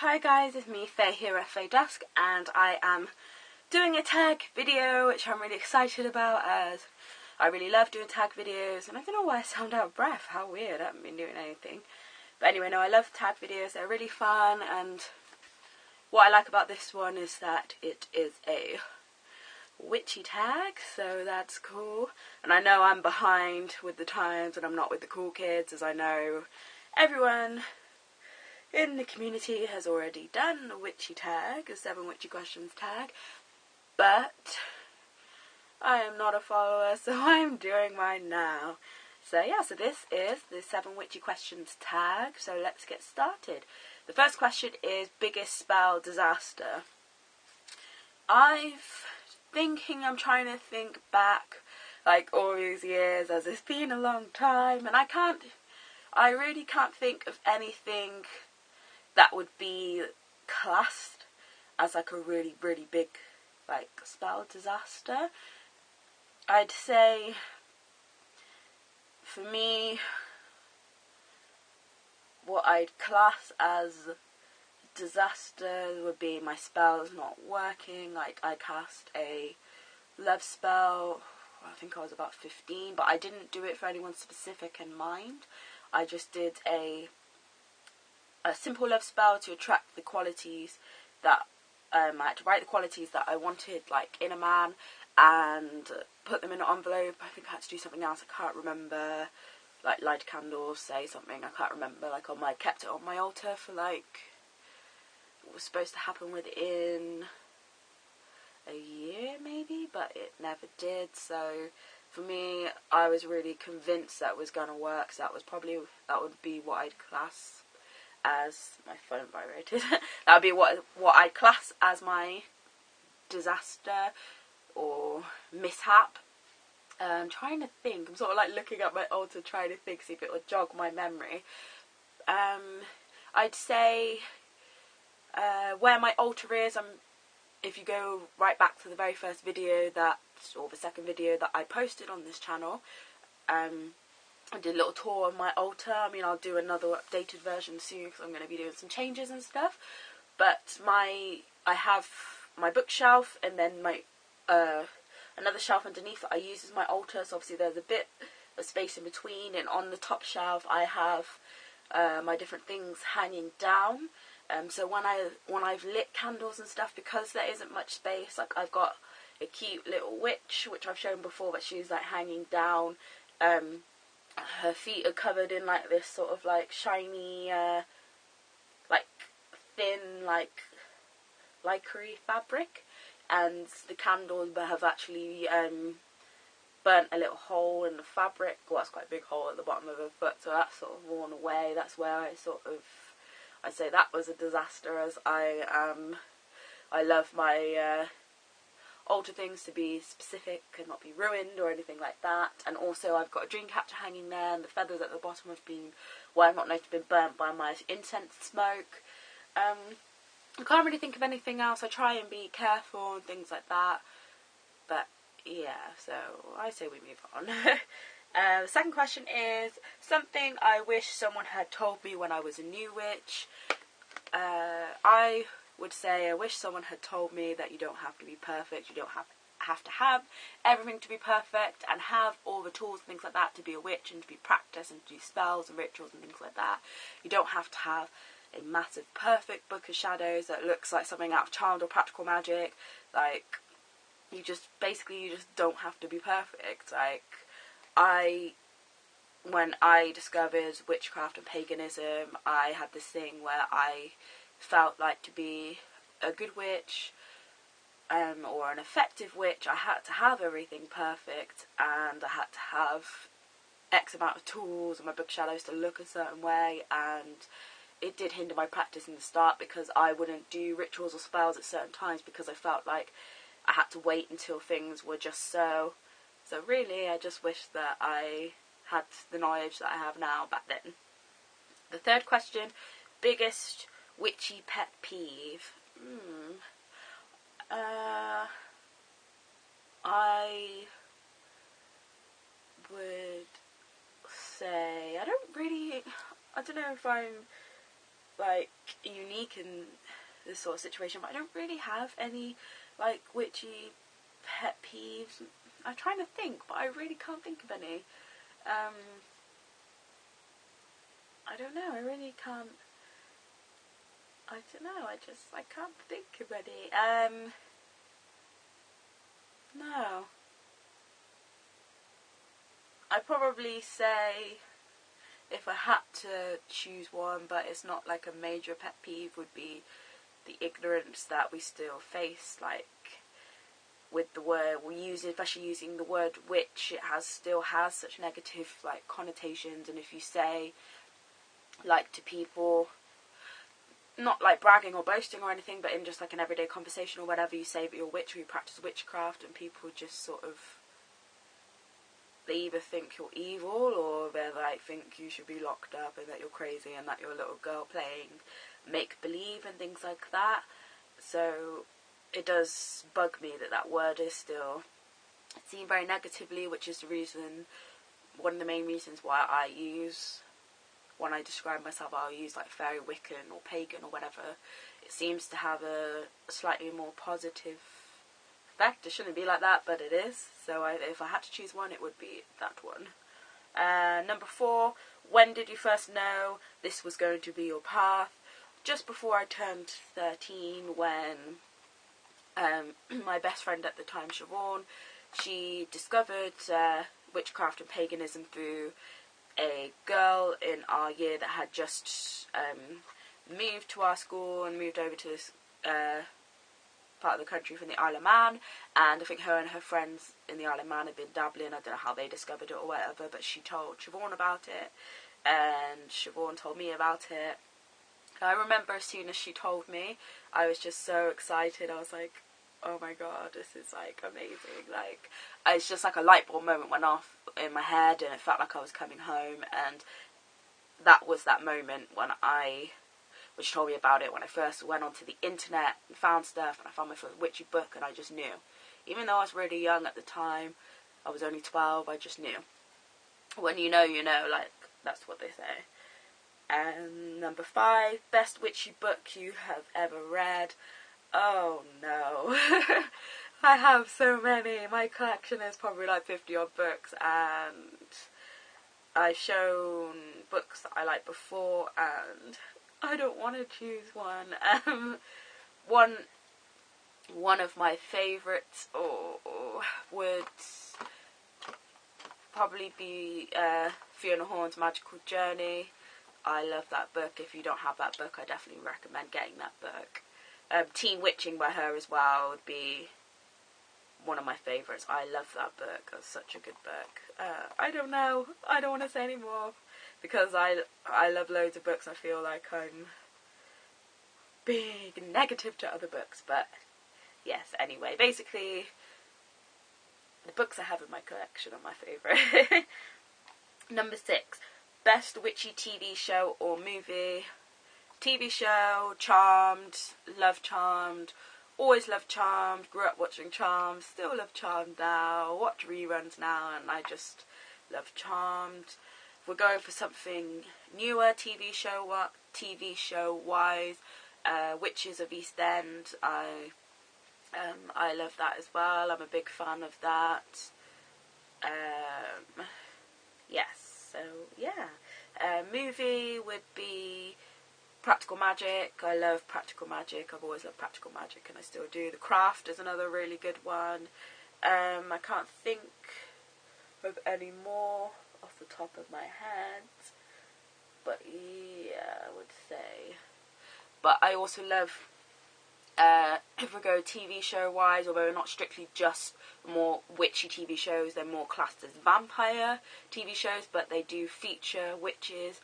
Hi guys, it's me, Faye here at Faye Dusk, and I am doing a tag video, which I'm really excited about, as I really love doing tag videos, and I don't know why I sound out of breath. How weird, I haven't been doing anything. But anyway, no, I love tag videos, they're really fun, and what I like about this one is that it is a witchy tag, so that's cool. And I know I'm behind with the times, and I'm not with the cool kids, as I know everyone in the community has already done a witchy tag, a 7 witchy questions tag, but I am not a follower, so I'm doing mine now. So yeah, so this is the 7 witchy questions tag, so let's get started. The first question is biggest spell disaster. I'm trying to think back, like all these years, as it's been a long time, and I really can't think of anything that would be classed as like a really, really big like spell disaster. I'd say for me, what I'd class as disaster would be my spells not working. Like I cast a love spell, I think I was about 15, but I didn't do it for anyone specific in mind. I just did a simple love spell to attract the qualities that I had to write the qualities that I wanted, like in a man, and put them in an envelope. I think I had to do something else, I can't remember, like light candles, say something, I can't remember. Like kept it on my altar for like, it was supposed to happen within a year maybe, but it never did. So for me, I was really convinced that was going to work, so that would be what I'd class as my phone vibrated. That would be what I class as my disaster or mishap. I'm trying to think. I'm sort of like looking at my altar, trying to think, see if it would jog my memory. I'd say where my altar is. If you go right back to the very first video or the second video that I posted on this channel, I did a little tour of my altar. I mean, I'll do another updated version soon because I'm going to be doing some changes and stuff. But I have my bookshelf, and then my another shelf underneath that I use as my altar. So obviously there's a bit of space in between, and on the top shelf I have my different things hanging down. So when I've lit candles and stuff, because there isn't much space, like I've got a cute little witch, which I've shown before, but she's like hanging down. Her feet are covered in like this sort of like shiny, like thin, like lycra fabric, and the candles have actually burnt a little hole in the fabric. Well, that's quite a big hole at the bottom of her foot, so that's sort of worn away. That's where I'd say that was a disaster, as I love my altar things to be specific and not be ruined or anything like that. And also I've got a dream catcher hanging there, and the feathers at the bottom have been, well, I've not noticed, been burnt by my incense smoke. I can't really think of anything else. I try and be careful and things like that, but yeah, so I say we move on. The second question is something I wish someone had told me when I was a new witch. I would say I wish someone had told me that you don't have to be perfect, you don't have to have everything to be perfect and have all the tools and things like that to be a witch and to be practiced and to do spells and rituals and things like that. You don't have to have a massive perfect book of shadows that looks like something out of Charmed or Practical Magic. Like, you just don't have to be perfect. Like, when I discovered witchcraft and paganism, I had this thing where I felt like to be a good witch or an effective witch, I had to have everything perfect, and I had to have X amount of tools and my book shadows to look a certain way, and it did hinder my practice in the start because I wouldn't do rituals or spells at certain times because I felt like I had to wait until things were just so. So really, I just wish that I had the knowledge that I have now back then. The third question, biggest witchy pet peeve. I would say, I don't know if I'm like unique in this sort of situation, but I don't really have any like witchy pet peeves. I'm trying to think, but I really can't think of any. I don't know, I really can't. I don't know, I can't think of any. No. I'd probably say, if I had to choose one, but it's not like a major pet peeve, would be the ignorance that we still face, like with the word we use, especially using the word witch. It still has such negative like connotations, and if you say like to people, not like bragging or boasting or anything, but in just like an everyday conversation or whatever, you say that you're a witch or you practice witchcraft, and people just sort of, they either think you're evil or they like think you should be locked up and that you're crazy and that you're a little girl playing make-believe and things like that. So it does bug me that that word is still seen very negatively, which is the reason, one of the main reasons why when I describe myself, I'll use like fairy, Wiccan or pagan or whatever. It seems to have a slightly more positive effect. It shouldn't be like that, but it is. So if I had to choose one, it would be that one. Number 4, when did you first know this was going to be your path? Just before I turned 13, when my best friend at the time, Siobhan, she discovered witchcraft and paganism through a girl in our year that had just moved to our school and moved over to this part of the country from the Isle of Man, and I think her and her friends in the Isle of Man had been dabbling. I don't know how they discovered it or whatever, but she told Siobhan about it, and Siobhan told me about it. And I remember as soon as she told me, I was just so excited. I was like, oh my god, this is like amazing. Like, it's just like a light bulb moment went off in my head, and it felt like I was coming home. And that was that moment when she told me about it, when I first went onto the internet and found stuff, and I found my first witchy book, and I just knew. Even though I was really young at the time, I was only 12, I just knew. When you know, you know, like, that's what they say. And number 5, best witchy book you have ever read. Oh no. I have so many. My collection is probably like 50 odd books, and I've shown books that I liked before, and I don't want to choose one. One of my favourites would probably be Fiona Horn's Magical Journey. I love that book. If you don't have that book, I definitely recommend getting that book. Teen Witching by her as well would be one of my favourites. I love that book. It's such a good book. I don't know. I don't want to say any more, because I love loads of books. I feel like I'm being negative to other books, but yes, anyway, basically the books I have in my collection are my favourite. Number 6, best witchy TV show or movie. TV show, Charmed. Love Charmed. Always loved Charmed. Grew up watching Charmed. Still love Charmed now. Watch reruns now, and I just love Charmed. If we're going for something newer, TV show wise, Witches of East End. I love that as well. I'm a big fan of that. Yes, so yeah. Movie would be Practical Magic. I love Practical Magic. I've always loved Practical Magic, and I still do. The Craft is another really good one. I can't think of any more off the top of my head, but yeah, I would say. But I also love, if we go TV show wise, although not strictly just more witchy TV shows, they're more classed as vampire TV shows, but they do feature witches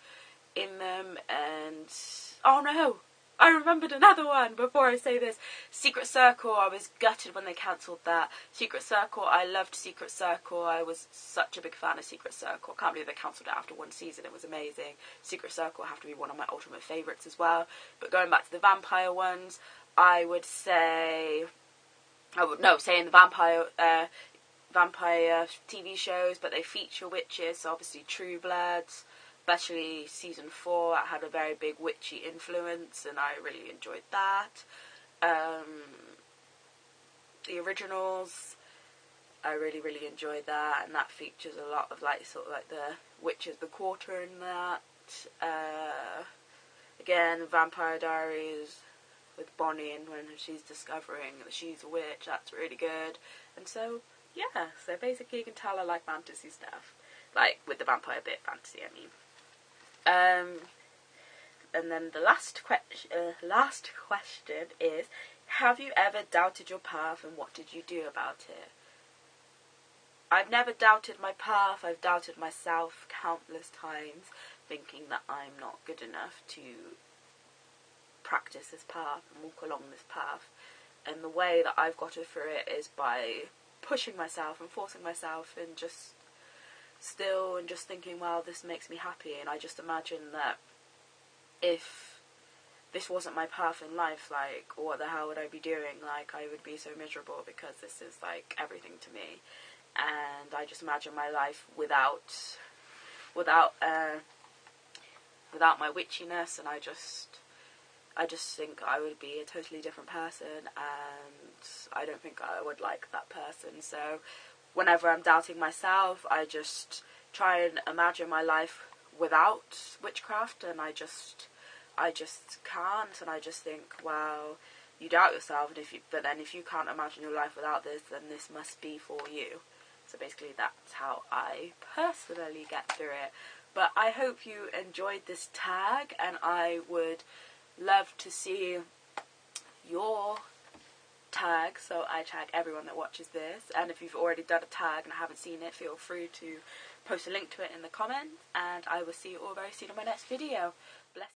in them. And oh no, I remembered another one before I say this. Secret Circle. I was gutted when they cancelled that. Secret Circle, I loved Secret Circle. I was such a big fan of Secret Circle. I can't believe they cancelled it after one season. It was amazing. Secret Circle will have to be one of my ultimate favourites as well. But going back to the vampire ones, I would say, saying the vampire TV shows, but they feature witches. So obviously True Bloods, especially season 4, it had a very big witchy influence, and I really enjoyed that. The originals, I really enjoyed that, and that features a lot of like sort of like the Witch of the Quarter in that. Again, Vampire Diaries with Bonnie, and when she's discovering that she's a witch, that's really good. And so yeah, so basically you can tell I like fantasy stuff, like with the vampire bit fantasy, I mean. And then the last question is, have you ever doubted your path, and what did you do about it? I've never doubted my path. I've doubted myself countless times, thinking that I'm not good enough to practice this path and walk along this path. And the way that I've got through it is by pushing myself and forcing myself, and just thinking, wow, this makes me happy. And I just imagine that if this wasn't my path in life, like, what the hell would I be doing? Like, I would be so miserable, because this is like everything to me. And I just imagine my life without my witchiness, and I just think I would be a totally different person, and I don't think I would like that person. So whenever I'm doubting myself, I just try and imagine my life without witchcraft, and I just can't, and I just think, wow, you doubt yourself, and but then if you can't imagine your life without this, then this must be for you. So basically that's how I personally get through it. But I hope you enjoyed this tag, and I would love to see your tag, so I tag everyone that watches this. And if you've already done a tag and I haven't seen it, feel free to post a link to it in the comments, and I will see you all very soon in my next video.